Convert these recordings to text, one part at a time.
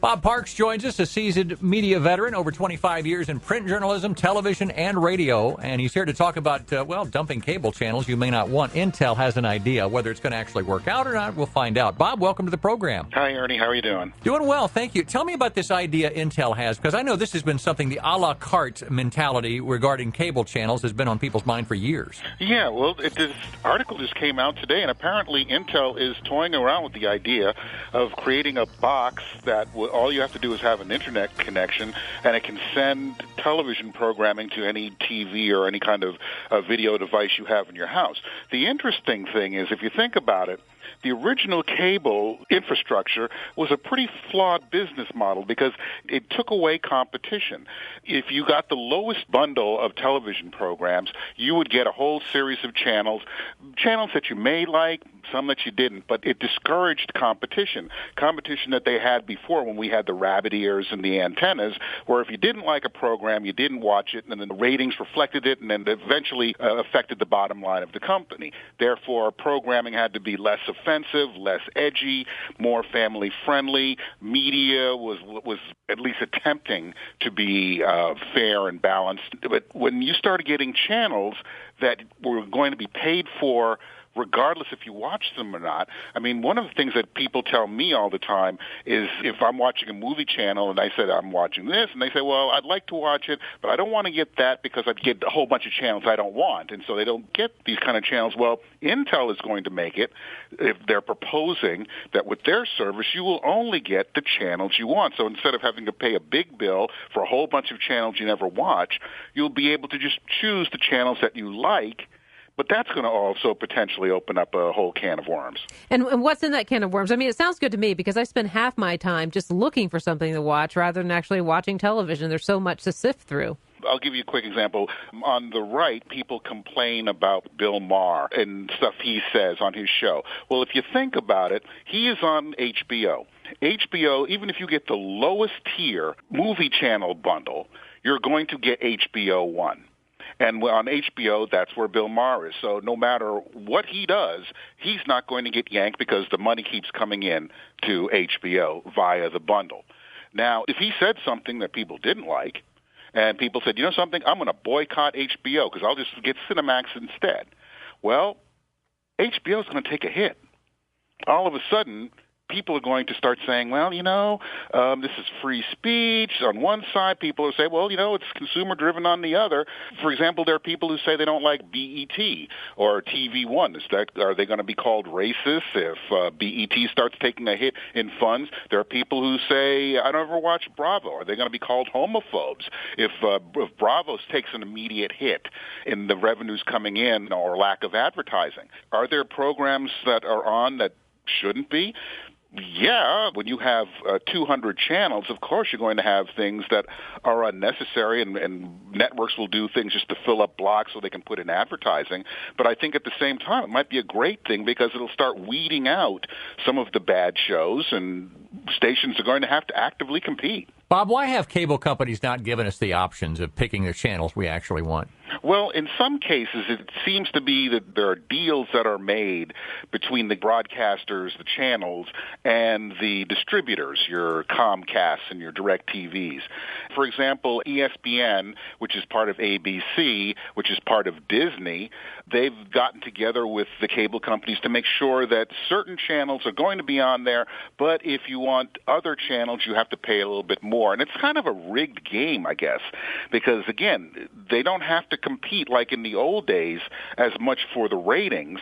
Bob Parks joins us, a seasoned media veteran, over 25 years in print journalism, television, and radio. And he's here to talk about, dumping cable channels you may not want. Intel has an idea. Whether it's going to actually work out or not, we'll find out. Bob, welcome to the program. Hi, Ernie. How are you doing? Doing well, thank you. Tell me about this idea Intel has, because I know this has been something, the a la carte mentality regarding cable channels has been on people's mind for years. Yeah, well, this article just came out today, and apparently Intel is toying around with the idea of creating a box that all you have to do is have an internet connection, and it can send television programming to any TV or any kind of video device you have in your house. The interesting thing is, if you think about it, the original cable infrastructure was a pretty flawed business model because it took away competition. If you got the lowest bundle of television programs, you would get a whole series of channels that you may like, some that you didn't, but it discouraged competition that they had before when we had the rabbit ears and the antennas, where if you didn't like a program, you didn't watch it, and then the ratings reflected it, and then eventually affected the bottom line of the company. Therefore, programming had to be less offensive, less edgy, more family-friendly. Media was at least attempting to be fair and balanced. But when you started getting channels that were going to be paid for regardless if you watch them or not. I mean, one of the things that people tell me all the time is if I'm watching a movie channel and I said I'm watching this, and they say, well, I'd like to watch it, but I don't want to get that because I'd get a whole bunch of channels I don't want, and so they don't get these kind of channels. Well, Intel is going to make it, if they're proposing that with their service, you will only get the channels you want. So instead of having to pay a big bill for a whole bunch of channels you never watch, you'll be able to just choose the channels that you like. But that's going to also potentially open up a whole can of worms. And what's in that can of worms? I mean, it sounds good to me because I spend half my time just looking for something to watch rather than actually watching television. There's so much to sift through. I'll give you a quick example. On the right, people complain about Bill Maher and stuff he says on his show. Well, if you think about it, he is on HBO. HBO, even if you get the lowest tier movie channel bundle, you're going to get HBO One. And on HBO, that's where Bill Maher is. So no matter what he does, he's not going to get yanked because the money keeps coming in to HBO via the bundle. Now, if he said something that people didn't like, and people said, you know something, I'm going to boycott HBO because I'll just get Cinemax instead. Well, HBO is going to take a hit. All of a sudden, people are going to start saying, well, this is free speech. On one side, people will say, well, it's consumer-driven on the other. For example, there are people who say they don't like BET or TV One. Are they going to be called racist if BET starts taking a hit in funds? There are people who say, I don't ever watch Bravo. Are they going to be called homophobes if Bravo takes an immediate hit in the revenues coming in or lack of advertising? Are there programs that are on that shouldn't be? Yeah, when you have 200 channels, of course you're going to have things that are unnecessary, and networks will do things just to fill up blocks so they can put in advertising. But I think at the same time it might be a great thing because it'll start weeding out some of the bad shows, and stations are going to have to actively compete. Bob, why have cable companies not given us the options of picking the channels we actually want? Well, in some cases, it seems to be that there are deals that are made between the broadcasters, the channels, and the distributors, your Comcasts and your DirecTVs. For example, ESPN, which is part of ABC, which is part of Disney, they've gotten together with the cable companies to make sure that certain channels are going to be on there, but if you want other channels, you have to pay a little bit more. And it's kind of a rigged game, I guess, because, again, they don't have to compete like in the old days as much for the ratings,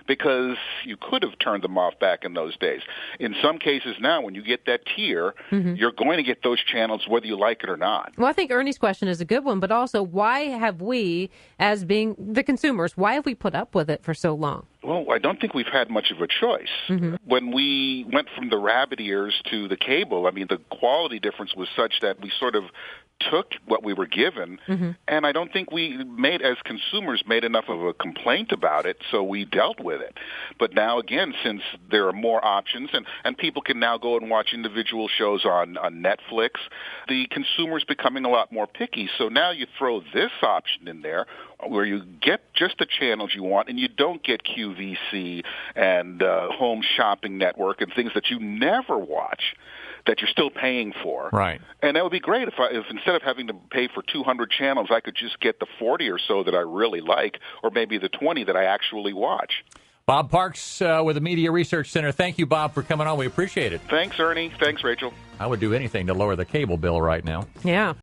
because you could have turned them off back in those days. In some cases now, when you get that tier, you're going to get those channels whether you like it or not. Well, I think Ernie's question is a good one, but also why have we, as being the consumers, why have we put up with it for so long? Well, I don't think we've had much of a choice. When we went from the rabbit ears to the cable, I mean, the quality difference was such that we sort of took what we were given, and I don't think we as consumers, made enough of a complaint about it, so we dealt with it. But now, again, since there are more options, and people can now go and watch individual shows on Netflix, the consumer's becoming a lot more picky. So now you throw this option in there, where you get just the channels you want, and you don't get QVC and Home Shopping Network and things that you never watch. that you're still paying for. Right. And that would be great if instead of having to pay for 200 channels, I could just get the 40 or so that I really like, or maybe the 20 that I actually watch. Bob Parks with the Media Research Center. Thank you, Bob, for coming on. We appreciate it. Thanks, Ernie. Thanks, Rachel. I would do anything to lower the cable bill right now. Yeah.